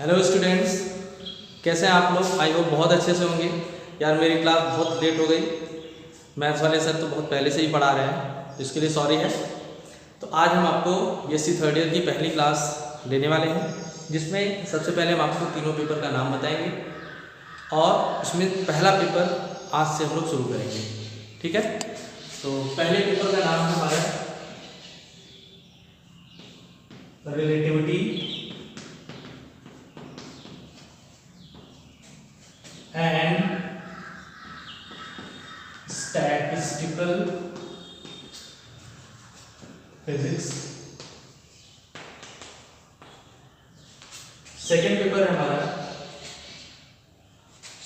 Hello students, कैसे हैं आप लोग? आई होप बहुत अच्छे से होंगे। यार मेरी क्लास बहुत लेट हो गई। मैथ्स वाले सर तो बहुत पहले से ही पढ़ा रहे हैं, इसके लिए सॉरी है। तो आज हम आपको बीएससी थर्ड ईयर की पहली क्लास लेने वाले हैं, जिसमें सबसे पहले हम आपको तीनों पेपर का नाम बताएंगे और उसमें पहला पेपर आज से हम लोग शुरू करेंगे। ठीक है, तो पहले पेपर का नाम हमारा relativity and statistical physics। Second paper है हमारा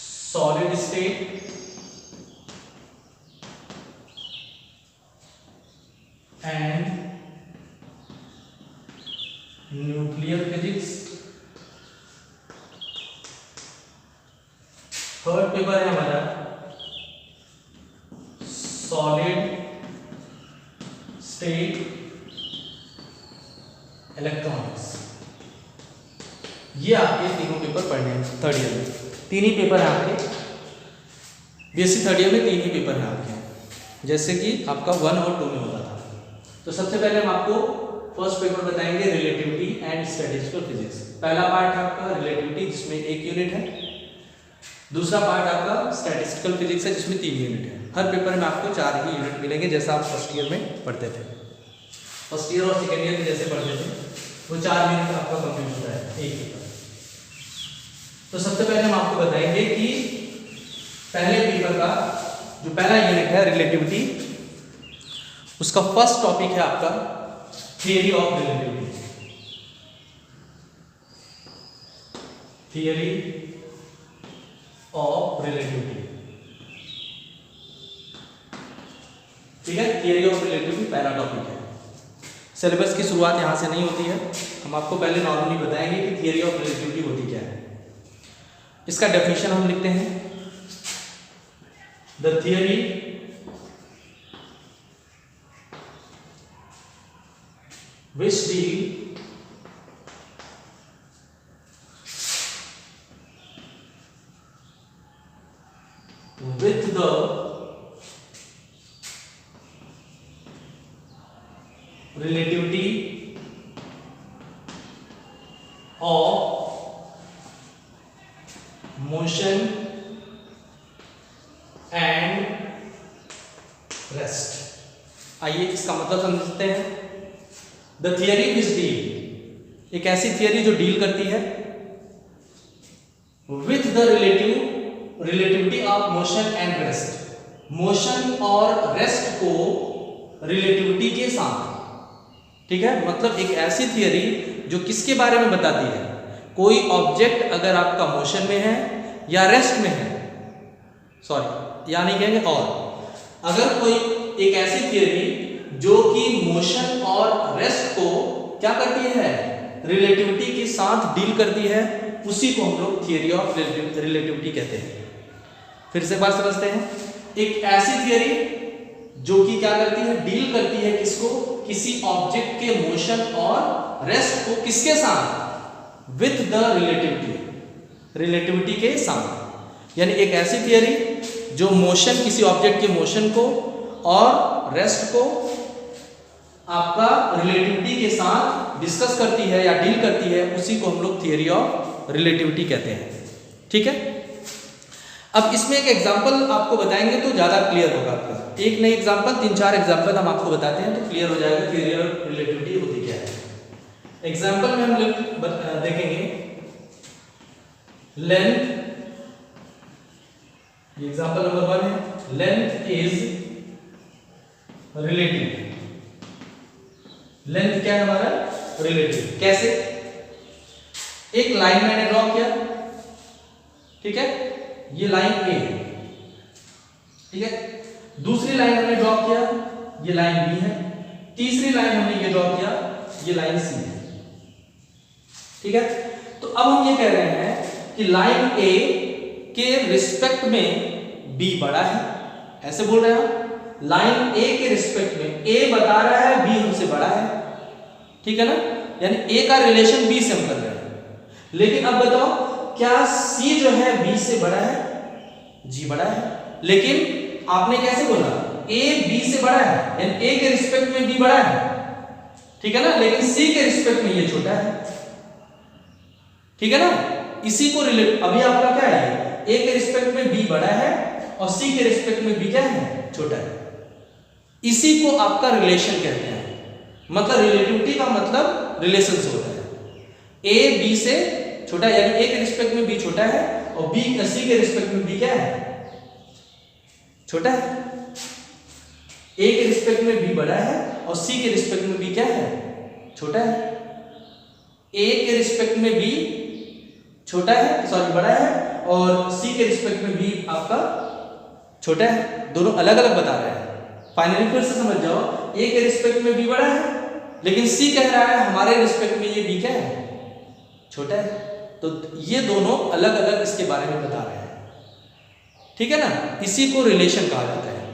solid state and nuclear physics. Third paper है हमारा सॉलिड स्टेट इलेक्ट्रॉनिक्स। ये आपके तीनों पेपर पढ़ने हैं थर्ड ईयर में। तीन ही पेपर हैं आपके बीएससी थर्ड ईयर में, तीन ही पेपर हैं आपके, जैसे कि आपका 1 और 2 में होता था। तो सबसे पहले हम आपको फर्स्ट पेपर बताएंगे रिलेटिविटी एंड स्टैटिस्टिकल फिजिक्स। पहला पार्ट है आपका रिलेटिविटी, जिसमें 1 यूनिट है। दूसरा पार्ट आपका स्टैटिस्टिकल फिजिक्स है, जिसमें 3 यूनिट है। हर पेपर में आपको 4 ही यूनिट मिलेंगे, जैसा आप फर्स्ट ईयर में पढ़ते थे। फर्स्ट ईयर और सेकेंड ईयर में जैसे पढ़ते थे वो 4 यूनिट आपका कंप्लीट होता है एक पेपर। तो सबसे पहले हम आपको बताएंगे कि पहले पेपर का जो पहला यूनिट है रिलेटिविटी, उसका फर्स्ट टॉपिक है आपका theory of relativity. Theory of relativity, ठीक है। थियरी ऑफ रिलेटिविटी पहला टॉपिक है। सिलेबस की शुरुआत यहां से नहीं होती है, हम आपको पहले नॉर्मली बताएंगे कि थियरी ऑफ रिलेटिविटी होती क्या है। इसका डेफिनेशन हम लिखते हैं, the theory which deal with the relativity of motion and rest। आइए इसका मतलब समझते हैं। द थियरी विच डील, एक ऐसी थियरी जो डील करती है with the relativity of motion and rest. Motion और रेस्ट को रिलेटिविटी के साथ, ठीक है। मतलब एक ऐसी थियरी जो किसके बारे में बताती है, कोई ऑब्जेक्ट अगर आपका मोशन में है या रेस्ट में है, सॉरी या नहीं कहेंगे, और अगर कोई एक ऐसी थियरी जो कि मोशन और रेस्ट को क्या करती है, रिलेटिविटी के साथ डील करती है, उसी को हम लोग थियरी ऑफ रिलेटिविटी कहते हैं। फिर से बात समझते हैं, एक ऐसी थियरी जो कि क्या करती है, डील करती है किसको, किसी ऑब्जेक्ट के मोशन और रेस्ट को किसके साथ, विथ द रिलेटिविटी के साथ। यानी एक ऐसी थियरी जो मोशन, किसी ऑब्जेक्ट के मोशन को और रेस्ट को आपका रिलेटिविटी के साथ डिस्कस करती है या डील करती है, उसी को हम लोग थियरी ऑफ रिलेटिविटी कहते हैं। ठीक है, अब इसमें एक एग्जांपल आपको बताएंगे तो ज़्यादा क्लियर होगा आपका। एक नहीं एग्जांपल, 3-4 एग्जांपल हम आपको बताते हैं तो क्लियर हो जाएगा थियरी ऑफ रिलेटिविटी होती क्या है। एग्जांपल में हम लोग देखेंगे लेंथ, ये एग्जांपल नंबर 1 है, लेंथ इज रिलेटिव। लेंथ क्या है हमारा, रिलेटिव। कैसे, एक लाइन मैंने ड्रॉ किया, ठीक है, ये लाइन ए है, ठीक है। दूसरी लाइन हमने ड्रॉ किया, ये लाइन बी है। तीसरी लाइन हमने ये ड्रॉ किया, ये लाइन सी है, ठीक है। तो अब हम ये कह रहे हैं कि लाइन ए के रिस्पेक्ट में बी बड़ा है, ऐसे बोल रहे हैं हम। लाइन ए के रिस्पेक्ट में ए बता रहा है बी हमसे बड़ा है, ठीक है ना। यानी ए का रिलेशन बी से हम कर रहे हैं। लेकिन अब बताओ, क्या C जो है B से बड़ा है? G बड़ा है, लेकिन आपने कैसे बोला A B से बड़ा है, यानी A के रिस्पेक्ट में B बड़ा है, ठीक है ना, लेकिन C के रिस्पेक्ट में ये छोटा है, ठीक है ना। इसी को रिलेट, अभी आपका क्या है, A के रिस्पेक्ट में B बड़ा है और C के रिस्पेक्ट में B क्या है, छोटा है। इसी को आपका रिलेशन कहते हैं। मतलब रिलेटिविटी का मतलब रिलेशन से होता है। A B से छोटा है, यानी A के रिस्पेक्ट में B छोटा है और B C के रिस्पेक्ट में B क्या है, छोटा है। A के रिस्पेक्ट में B बड़ा है और C के रिस्पेक्ट में B क्या है, छोटा है। A के रिस्पेक्ट में B छोटा है, सॉरी बड़ा है, और C के रिस्पेक्ट में B आपका छोटा है। दोनों अलग अलग बता रहे हैं। फाइनली फिर से समझ जाओ, A के रिस्पेक्ट में B बड़ा है, लेकिन C कह रहा है हमारे रिस्पेक्ट में ये B क्या है, छोटा है। तो ये दोनों अलग अलग इसके बारे में बता रहे हैं, ठीक है ना। इसी को रिलेशन कहा जाता है।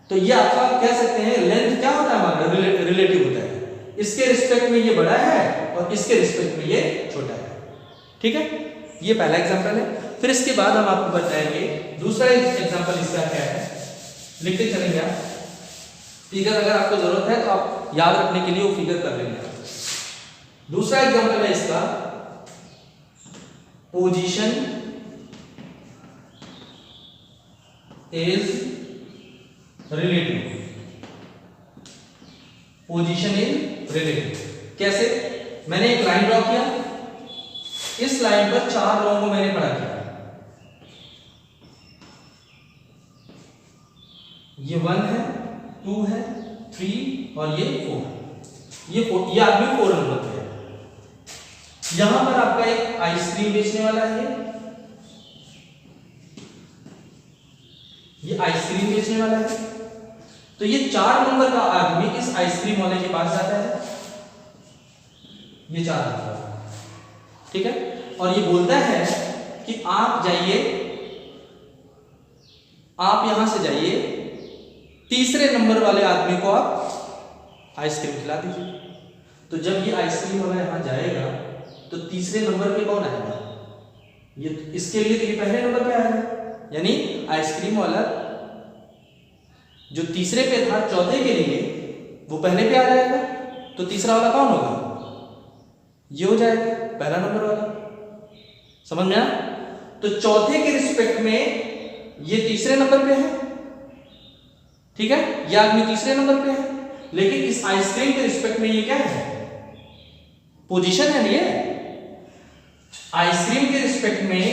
तो ये आपका कह सकते हैं लेंथ क्या होता है हमारा, रिलेटिव होता है। इसके रिस्पेक्ट में ये बड़ा है और इसके रिस्पेक्ट में ये छोटा है, ठीक है। ये पहला एग्जांपल है। फिर इसके बाद हम आपको बताएंगे दूसरा एग्जांपल इसका क्या है, लिखते चलेंगे आप। फिगर अगर आपको जरूरत है तो आप याद रखने के लिए वो फिगर कर लेंगे। दूसरा एग्जांपल है इसका, position is relative. Position is relative कैसे? मैंने एक लाइन ड्रॉ किया, इस लाइन पर 4 लोगों को मैंने खड़ा किया। ये 1 है, 2 है, 3 और ये 4। ये आदमी 4 नंबर पे है। यहां पर आपका एक आइसक्रीम बेचने वाला है, ये आइसक्रीम बेचने वाला है। तो ये 4 नंबर का आदमी इस आइसक्रीम वाले के पास जाता है, ये 4 नंबर, ठीक है। और ये बोलता है कि आप जाइए, आप यहां से जाइए, तीसरे नंबर वाले आदमी को आप आइसक्रीम खिला दीजिए। तो जब ये आइसक्रीम वाला यहां जाएगा तो तीसरे नंबर पे कौन आएगा, ये इसके लिए तो ये पहले नंबर पे आएगा, यानी आइसक्रीम वाला जो तीसरे पे था चौथे के लिए वो पहले पे आ जाएगा। तो तीसरा वाला कौन होगा, ये हो जाएगा पहला नंबर वाला। समझ में आया? तो चौथे के रिस्पेक्ट में ये तीसरे नंबर पे है, ठीक है, ये आदमी तीसरे नंबर पे है, लेकिन इस आइसक्रीम के रिस्पेक्ट में ये क्या है, पोजीशन है। ये आइसक्रीम के रिस्पेक्ट में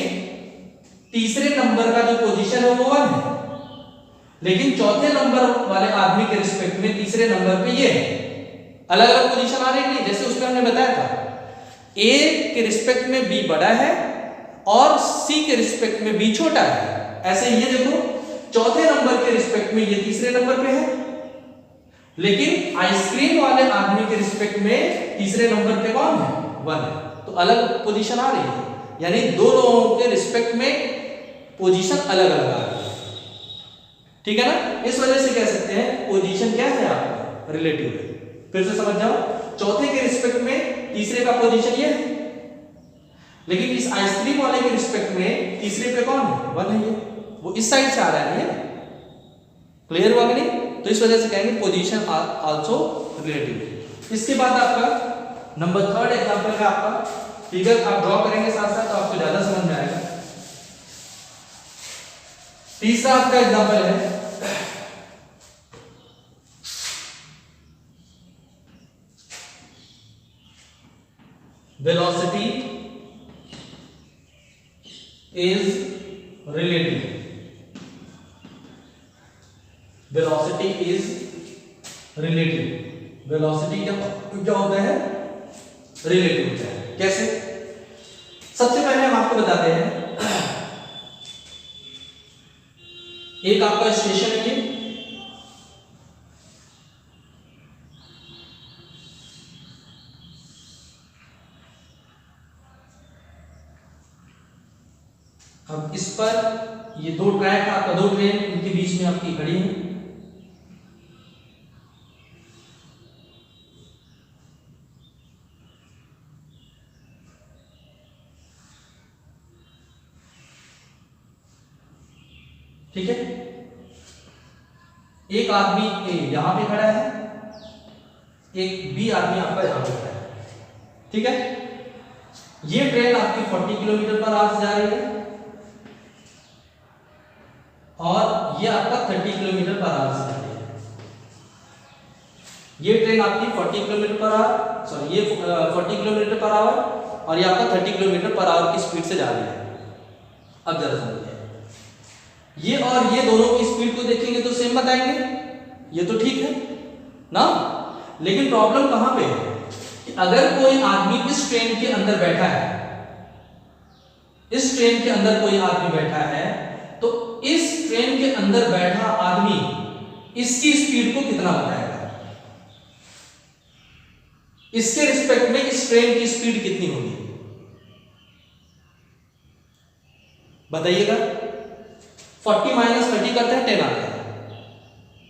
तीसरे नंबर का जो पोजीशन है वो 1 है, लेकिन चौथे नंबर वाले आदमी के रिस्पेक्ट में तीसरे नंबर पे ये है। अलग अलग पोजीशन आ रही है, जैसे उसमें हमने बताया था A के रिस्पेक्ट में B बड़ा है और C के रिस्पेक्ट में B छोटा है। ऐसे ये देखो, चौथे नंबर के रिस्पेक्ट में ये तीसरे नंबर पे है, लेकिन आइसक्रीम वाले आदमी के रिस्पेक्ट में तीसरे नंबर पे कौन है, 1 है। तो अलग पोजीशन आ रही है, यानी दो लोगों के रिस्पेक्ट में पोजीशन अलग अलग आ रही है, ठीक है ना। इस वजह से कह सकते हैं पोजीशन क्या है आपका, रिलेटिव है। फिर से समझ जाओ, चौथे के रिस्पेक्ट में तीसरे का पोजीशन ये है, लेकिन इस आइसक्रीम वाले के रिस्पेक्ट में तीसरे पे कौन है, 1 है, ये वो इस साइड से आ रहा है, क्लियर हुआ कि नहीं? तो इस वजह से कहेंगे पोजीशन आल्सो रिलेटिव। इसके बाद आपका नंबर 3rd एग्जांपल है, आपका फिगर आप ड्रॉ करेंगे साथ साथ तो आपको ज्यादा समझ में आएगा। तीसरा आपका एग्जांपल है velocity is relative. Velocity is relative. Velocity क्या होता है, रिलेटिव होता है। कैसे? सबसे पहले हम आपको बताते हैं, एक आपका स्टेशन है, अब इस पर ये 2 ट्रैक आपका, 2 ट्रेन इनके बीच में आपकी खड़ी है। ठीक है, एक आदमी ए यहां पे खड़ा है, एक बी आदमी आपका यहां पे खड़ा है, ठीक है। ये ट्रेन आपकी 40 किलोमीटर पर आवर से जा रही है और ये आपका 30 किलोमीटर पर आवर से जा रही है। ये ट्रेन आपकी 40 किलोमीटर पर आवर, सॉरी ये 40 किलोमीटर पर आवर और ये आपका 30 किलोमीटर पर आवर की स्पीड से जा रही है। अब जरा समझिए, ये और ये दोनों की स्पीड को देखेंगे तो सेम बताएंगे, ये तो ठीक है ना। लेकिन प्रॉब्लम कहां पे है कि अगर कोई आदमी इस ट्रेन के अंदर बैठा है, इस ट्रेन के अंदर कोई आदमी बैठा है, तो इस ट्रेन के अंदर बैठा आदमी इसकी स्पीड को कितना बताएगा, इसके रिस्पेक्ट में इस ट्रेन की स्पीड कितनी होगी बताइएगा। 40 माइनस 30 करते हैं 10 आता है,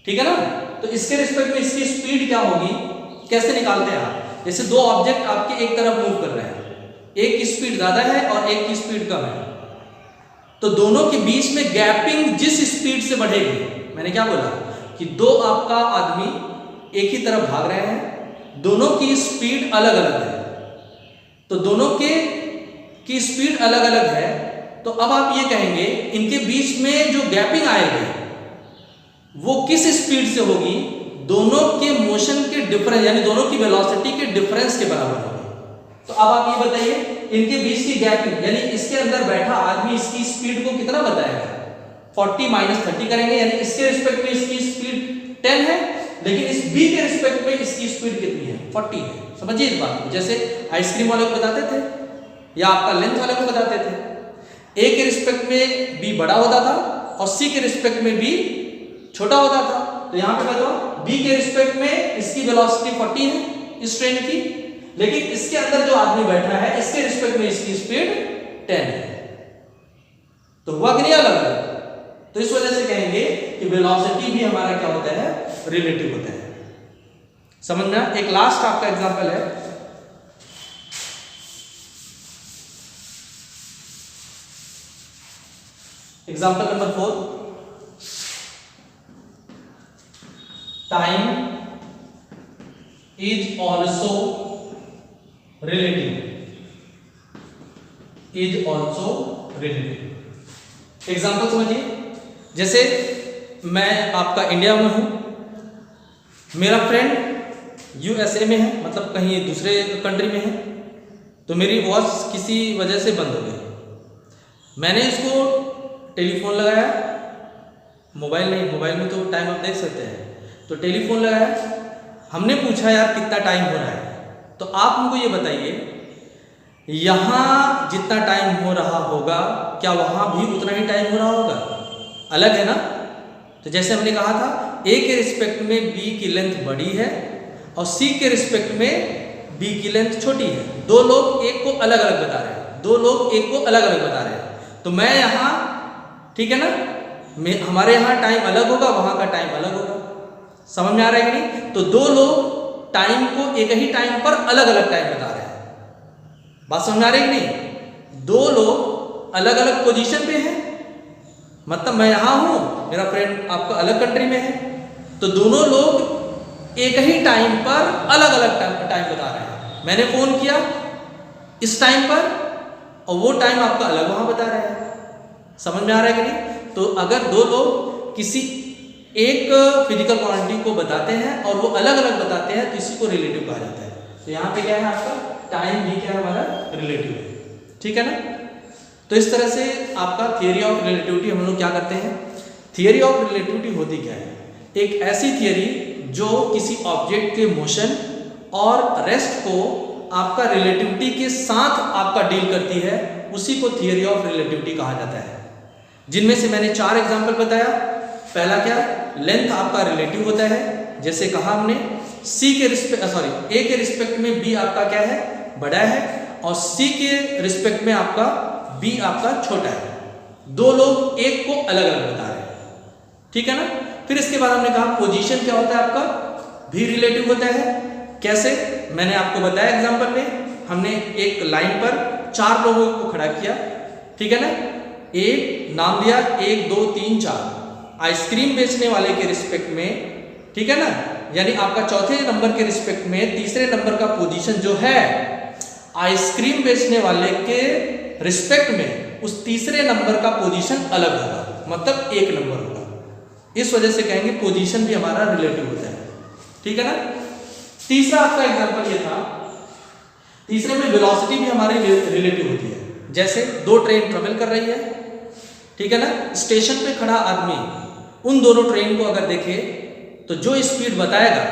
ठीक है ना। तो इसके रिस्पेक्ट में इसकी स्पीड क्या होगी, कैसे निकालते हैं आप। जैसे दो ऑब्जेक्ट आपके एक तरफ मूव कर रहे हैं, एक की स्पीड ज्यादा है और एक की स्पीड कम है, तो दोनों के बीच में गैपिंग जिस स्पीड से बढ़ेगी, मैंने क्या बोला कि दो आपका आदमी एक ही तरफ भाग रहे हैं, दोनों की स्पीड अलग अलग है, तो दोनों की स्पीड अलग अलग है, तो अब आप ये कहेंगे इनके बीच में जो गैपिंग आएगी वो किस स्पीड से होगी, दोनों के मोशन के डिफरेंस यानी दोनों की वेलोसिटी के डिफरेंस के बराबर होगी। तो अब आप ये बताइए इनके बीच की गैपिंग यानी इसके अंदर बैठा आदमी इसकी स्पीड को कितना बताएगा, 40 माइनस 30 करेंगे, यानी इसके रिस्पेक्ट में इसकी स्पीड 10 है, लेकिन इस बी के रिस्पेक्ट में इसकी स्पीड कितनी है, 40 है। समझिए इस बात को, जैसे आइसक्रीम वाले को बताते थे या आपका लेंथ वाले को बताते थे, ए के रिस्पेक्ट में बी बड़ा होता था और सी के रिस्पेक्ट में बी छोटा होता था। तो यहां पे बताओ बी के रिस्पेक्ट में इसकी वेलोसिटी 40 है इस ट्रेन की, लेकिन इसके अंदर जो आदमी बैठा है इसके रिस्पेक्ट में इसकी स्पीड 10 है, तो हुआ कि नहीं अलग अलग। तो इस वजह से कहेंगे कि वेलोसिटी भी हमारा क्या होता है, रिलेटिव होता है। समझना। एक लास्ट आपका एग्जांपल है, example number 4, time is also relative, is also relative. Example समझिए, जैसे मैं आपका इंडिया में हूं, मेरा फ्रेंड यूएसए में है, मतलब कहीं दूसरे कंट्री में है, तो मेरी वॉच किसी वजह से बंद हो गई। मैंने इसको टेलीफोन लगाया, मोबाइल नहीं, मोबाइल में तो टाइम आप देख सकते हैं, तो टेलीफोन लगाया, हमने पूछा यार कितना टाइम हो रहा है, तो आप हमको ये बताइए यहां जितना टाइम हो रहा होगा क्या वहां भी उतना ही टाइम हो रहा होगा, अलग है ना। तो जैसे हमने कहा था ए के रिस्पेक्ट में बी की लेंथ बड़ी है और सी के रिस्पेक्ट में बी की लेंथ छोटी है, दो लोग एक को अलग अलग बता रहे हैं, दो लोग एक को अलग अलग बता रहे हैं, तो मैं यहाँ, ठीक है ना, हमारे यहाँ टाइम अलग होगा, वहां का टाइम अलग होगा। समझ में आ रहा है कि नहीं। तो दो लोग टाइम को एक ही टाइम पर अलग अलग टाइम बता रहे हैं, बात समझ में आ रही है कि नहीं। दो लोग अलग अलग पोजीशन पे हैं, मतलब मैं यहां हूं, मेरा फ्रेंड आपका अलग कंट्री में है, तो दोनों लोग एक ही टाइम पर अलग अलग टाइम बता रहे हैं। मैंने फोन किया इस टाइम पर और वो टाइम आपका अलग वहां बता रहे हैं। समझ में आ रहा है कि नहीं। तो अगर दो लोग किसी एक फिजिकल क्वांटिटी को बताते हैं और वो अलग अलग बताते हैं तो इसी को रिलेटिव कहा जाता है। तो यहाँ पे क्या है आपका टाइम भी क्या है हमारा रिलेटिव है, ठीक है ना। तो इस तरह से आपका थियरी ऑफ रिलेटिविटी हम लोग क्या करते हैं, थियरी ऑफ रिलेटिविटी होती क्या है, एक ऐसी थियरी जो किसी ऑब्जेक्ट के मोशन और रेस्ट को आपका रिलेटिविटी के साथ आपका डील करती है, उसी को थियरी ऑफ रिलेटिविटी कहा जाता है। जिनमें से मैंने 4 एग्जाम्पल बताया। पहला क्या, लेंथ आपका रिलेटिव होता है, जैसे कहा हमने ए के रिस्पेक्ट में बी आपका क्या है, बड़ा है, और सी के रिस्पेक्ट में आपका बी आपका छोटा है। दो लोग एक को अलग अलग बता रहे हैं, ठीक है ना। फिर इसके बाद हमने कहा पोजीशन क्या होता है आपका, भी रिलेटिव होता है। कैसे, मैंने आपको बताया एग्जांपल में, हमने एक लाइन पर 4 लोगों को खड़ा किया, ठीक है ना। एक नाम दिया 1 2 3 4 आइसक्रीम बेचने वाले के रिस्पेक्ट में, ठीक है ना, यानी आपका चौथे नंबर के रिस्पेक्ट में तीसरे नंबर का पोजीशन जो है आइसक्रीम बेचने वाले के रिस्पेक्ट में उस तीसरे नंबर का पोजीशन अलग होगा, मतलब 1 नंबर होगा। इस वजह से कहेंगे पोजीशन भी हमारा रिलेटिव होता है, ठीक है ना। तीसरा आपका एग्जांपल ये था, तीसरे में वेलोसिटी भी हमारी रिलेटिव होती है। जैसे 2 ट्रेन ट्रेवल कर रही है, ठीक है ना, स्टेशन पे खड़ा आदमी उन दोनों ट्रेन को अगर देखे तो जो स्पीड बताएगा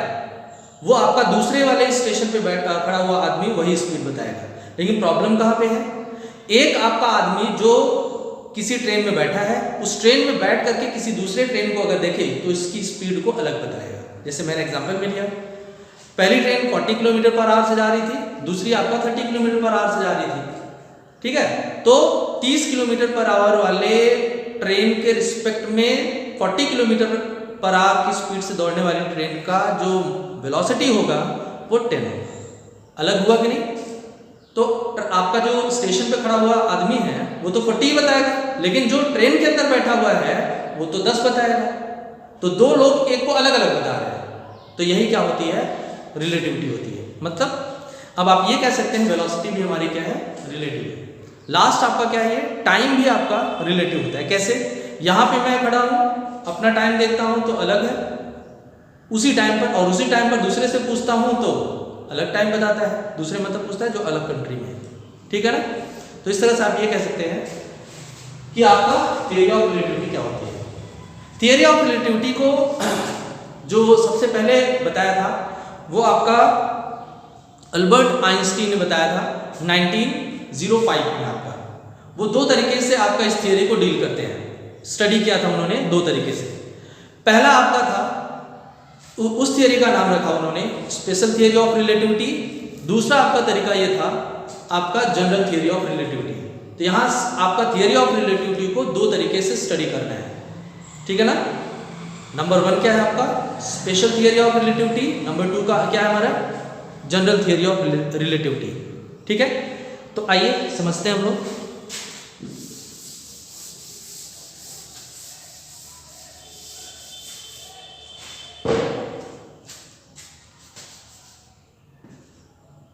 वो आपका दूसरे वाले स्टेशन पे खड़ा हुआ आदमी वही स्पीड बताएगा। लेकिन प्रॉब्लम कहाँ पे है, एक आपका आदमी जो किसी ट्रेन में बैठा है उस ट्रेन में बैठ करके किसी दूसरे ट्रेन को अगर देखे तो इसकी स्पीड को अलग बताएगा। जैसे मैंने एग्जांपल में लिया, पहली ट्रेन 40 किलोमीटर पर आवर से जा रही थी, दूसरी आपका 30 किलोमीटर पर आवर से जा रही थी, ठीक है। तो 30 किलोमीटर पर आवर वाले ट्रेन के रिस्पेक्ट में 40 किलोमीटर पर आवर की स्पीड से दौड़ने वाली ट्रेन का जो वेलोसिटी होगा वो 10 होगा। अलग हुआ कि नहीं। तो आपका जो स्टेशन पे खड़ा हुआ आदमी है वो तो 40 बताएगा, लेकिन जो ट्रेन के अंदर बैठा हुआ है वो तो 10 बताएगा। तो दो लोग एक को अलग अलग बता रहे हैं, तो यही क्या होती है, रिलेटिविटी होती है। मतलब अब आप ये कह सकते हैं वेलोसिटी भी हमारी क्या है, रिलेटिव है। लास्ट आपका क्या है, टाइम भी आपका रिलेटिव होता है। कैसे, यहाँ पे मैं खड़ा हूँ, अपना टाइम देखता हूँ तो अलग है उसी टाइम पर, और उसी टाइम पर दूसरे से पूछता हूँ तो अलग टाइम बताता है, दूसरे मतलब पूछता है जो अलग कंट्री में है, ठीक है ना। तो इस तरह से आप ये कह सकते हैं कि आपका थियरी ऑफ रिलेटिविटी क्या होती है। थियरी ऑफ रिलेटिविटी को जो सबसे पहले बताया था वो आपका अल्बर्ट आइंस्टीन ने बताया था 1905 में। आपका वो 2 तरीके से आपका इस थियरी को डील करते हैं, स्टडी किया था उन्होंने 2 तरीके से। पहला आपका था, उस थियरी का नाम रखा उन्होंने स्पेशल थियरी ऑफ रिलेटिविटी। दूसरा आपका तरीका ये था आपका जनरल थियरी ऑफ रिलेटिविटी। तो यहाँ आपका थियरी ऑफ रिलेटिविटी को 2 तरीके से स्टडी करना है, ठीक है ना। नंबर 1 क्या है आपका special theory of relativity, number 2 का क्या है हमारा जनरल थियरी ऑफ रिलेटिविटी, ठीक है। तो आइए समझते हैं हम लोग।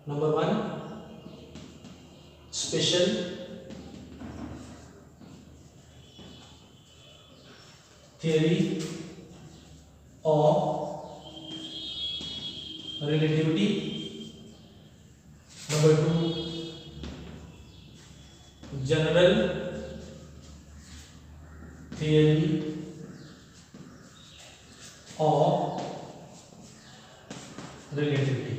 Number 1 special theory of relativity, number 2 general theory of relativity.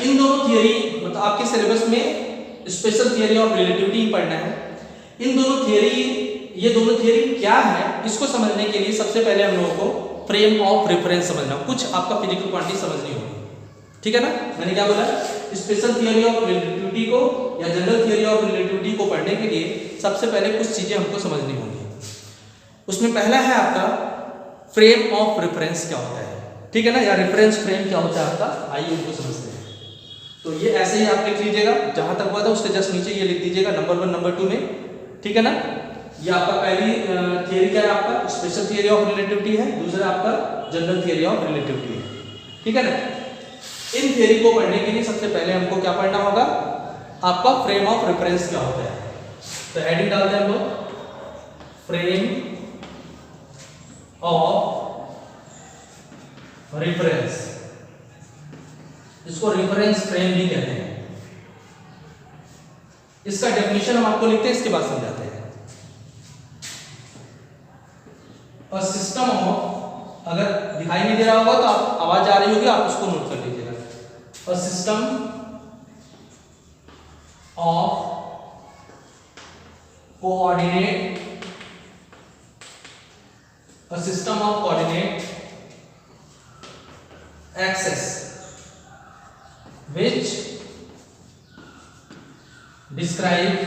इन दोनों थियरी मतलब आपके सिलेबस में स्पेशल थियरी ऑफ रिलेटिविटी पढ़ना है। इन दोनों थियरी, ये दोनों थियरी क्या है इसको समझने के लिए सबसे पहले हम लोगों को फ्रेम ऑफ रेफरेंस समझना, कुछ आपका फिजिकल क्वांटिटी समझनी होगी, ठीक है ना। मैंने क्या बोला, स्पेशल थियरी ऑफ रिलेटिविटी को या जनरल थियरी ऑफ रिलेटिविटी को पढ़ने के लिए सबसे पहले कुछ चीजें हमको समझनी होंगी। उसमें पहला है आपका फ्रेम ऑफ रेफरेंस क्या होता है, ठीक है ना, या रेफरेंस फ्रेम क्या होता है आपका, आइए उनको समझते हैं। तो ये ऐसे ही आप लिख लीजिएगा, जहां तक हुआ था उसके जस्ट नीचे ये लिख दीजिएगा नंबर 1 नंबर 2 में, ठीक है ना। ये आपका पहली थियरी क्या है, आपका स्पेशल थियरी ऑफ रिलेटिविटी है, दूसरा आपका जनरल थियरी ऑफ रिलेटिविटी है, ठीक है ना। इन थियरी को पढ़ने के लिए सबसे पहले हमको क्या पढ़ना होगा, आपका फ्रेम ऑफ रेफरेंस क्या होता है। तो हेडिंग डालते हैं हम लोग, फ्रेम ऑफ रेफरेंस, इसको रेफरेंस फ्रेम भी कहते हैं। इसका डेफिनेशन हम आपको लिखते हैं, इसके बाद समझाते हैं। अ सिस्टम ऑफ, अगर दिखाई नहीं दे रहा होगा तो आप आवाज आ रही होगी, आप उसको नोट कर लीजिएगा। A system of coordinate, a system of coordinate axes which describe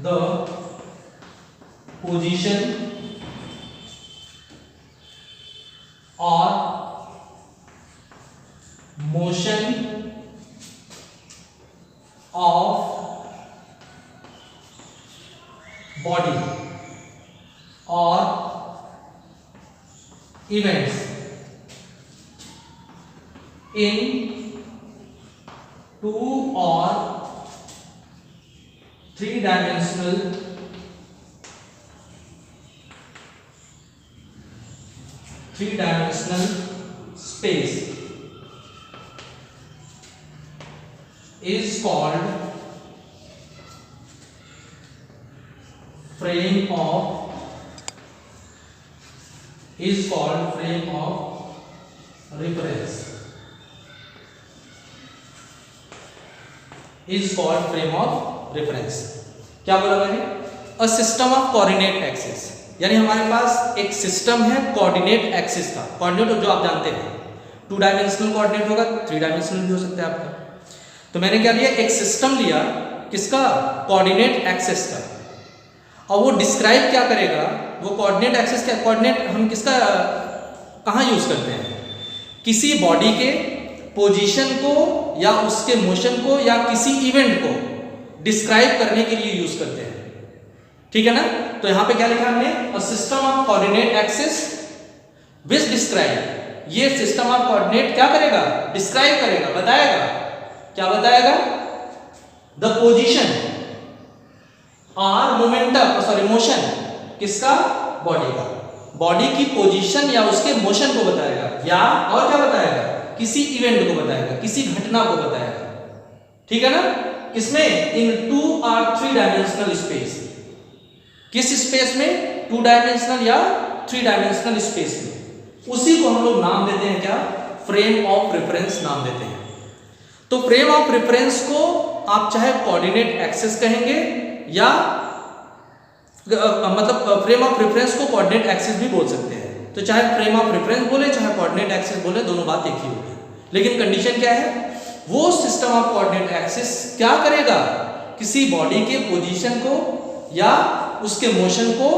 the position or motion of body और events in 2 or 3-dimensional space is called frame of reference. Is called frame of reference. क्या बोला मैंने? A system of coordinate axis, यानी हमारे पास एक system है coordinate axis का। Coordinate जो आप जानते हैं 2 डायमेंशनल कोऑर्डिनेट होगा, 3 डायमेंशनल भी हो सकता है आपका। तो मैंने क्या लिया, एक सिस्टम लिया किसका, कोऑर्डिनेट एक्सिस का, और वो डिस्क्राइब क्या करेगा, वो कोऑर्डिनेट एक्सिस का कोऑर्डिनेट हम किसका कहाँ यूज करते हैं, किसी बॉडी के पोजीशन को या उसके मोशन को या किसी इवेंट को डिस्क्राइब करने के लिए यूज करते हैं। ठीक है ना? तो यहां पे क्या लिखा हमने, a system of coordinate axis which describe, ये सिस्टम ऑफ कोऑर्डिनेट क्या करेगा, डिस्क्राइब करेगा, बताएगा, क्या बताएगा, द पोजीशन और मोमेंटम मोशन किसका, बॉडी का, बॉडी की पोजीशन या उसके मोशन को बताएगा, या और क्या बताएगा, किसी इवेंट को बताएगा, किसी घटना को बताएगा। ठीक है ना? किसमें, इन 2 और 3 डायमेंशनल स्पेस, किस स्पेस में, 2 डायमेंशनल या 3 डायमेंशनल स्पेस में, उसी को हम लोग नाम देते हैं क्या, फ्रेम ऑफ रेफरेंस नाम देते हैं। तो फ्रेम ऑफ रेफरेंस को आप चाहे कोऑर्डिनेट एक्सिस कहेंगे या मतलब फ्रेम ऑफ रेफरेंस को कोऑर्डिनेट एक्सिस भी बोल सकते हैं। तो चाहे फ्रेम ऑफ रेफरेंस बोले चाहे कोऑर्डिनेट एक्सिस बोले, दोनों बात एक ही होगी। लेकिन कंडीशन क्या है, वो सिस्टम ऑफ कोऑर्डिनेट एक्सिस क्या करेगा, किसी बॉडी के पोजीशन को या उसके मोशन को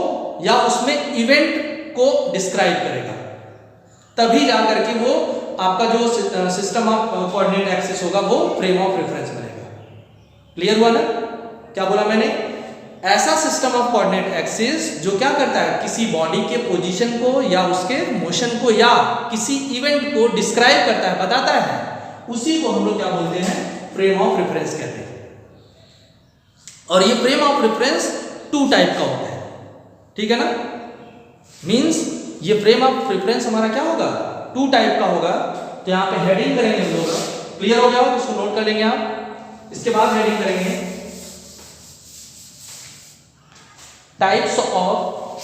या उसमें इवेंट को डिस्क्राइब करेगा, तभी जाकर के वो आपका जो सिस्टम ऑफ कोऑर्डिनेट एक्सिस होगा वो फ्रेम ऑफ रेफरेंस बनेगा। क्लियर हुआ ना? क्या बोला मैंने, ऐसा सिस्टम ऑफ कोऑर्डिनेट एक्सिस जो क्या करता है, किसी बॉडी के पोजीशन को या उसके मोशन को या किसी इवेंट को डिस्क्राइब करता है, बताता है, उसी को हम लोग क्या बोलते हैं, फ्रेम ऑफ रेफरेंस कहते हैं। और ये फ्रेम ऑफ रेफरेंस 2 टाइप का होता है। ठीक है ना? मींस ये फ्रेम ऑफ रेफरेंस हमारा क्या होगा, 2 टाइप का होगा। तो यहाँ पे हेडिंग करेंगे हम लोग, क्लियर हो गया हो, इसको नोट कर लेंगे आप। इसके बाद हेडिंग करेंगे types of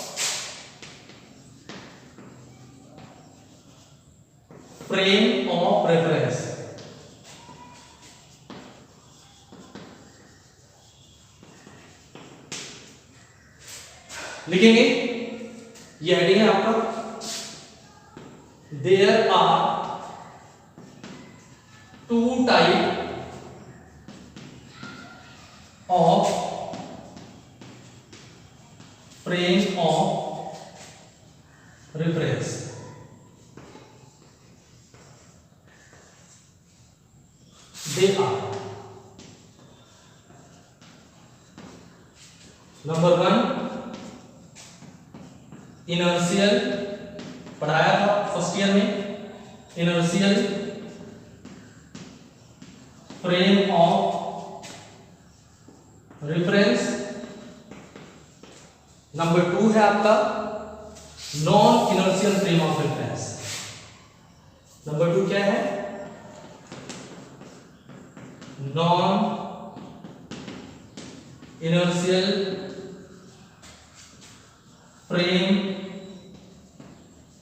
frame of reference. लिखेंगे, ये हेडिंग है आपका, there are 2 type of frame of reference. They are, number 1 inertial, पढ़ाया था फर्स्ट ईयर में, inertial frame of reference। Number 2 है आपका non inertial frame of reference. Number 2 क्या है, non inertial frame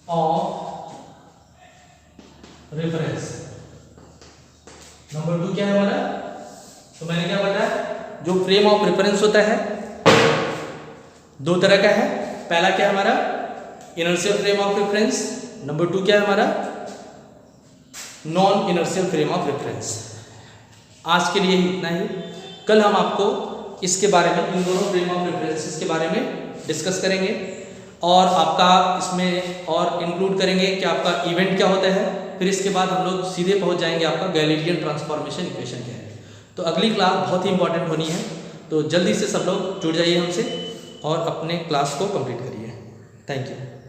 of reference. Number 2 क्या है हमारा, तो मैंने क्या बताया, जो फ्रेम ऑफ रेफरेंस होता है 2 तरह का है। पहला क्या है हमारा, inertial frame of reference. Number 2 क्या है हमारा, non inertial frame of reference. आज के लिए इतना ही। कल हम आपको इसके बारे में, इन दोनों फ्रेम ऑफ रेफरेंसेस के बारे में डिस्कस करेंगे और आपका इसमें और इंक्लूड करेंगे कि आपका इवेंट क्या होता है, फिर इसके बाद हम लोग सीधे पहुंच जाएंगे आपका गैलीलियन ट्रांसफॉर्मेशन इक्वेशन क्या है। तो अगली क्लास बहुत ही इंपॉर्टेंट होनी है, तो जल्दी से सब लोग जुड़ जाइए हमसे और अपने क्लास को कंप्लीट करिए। Thank you.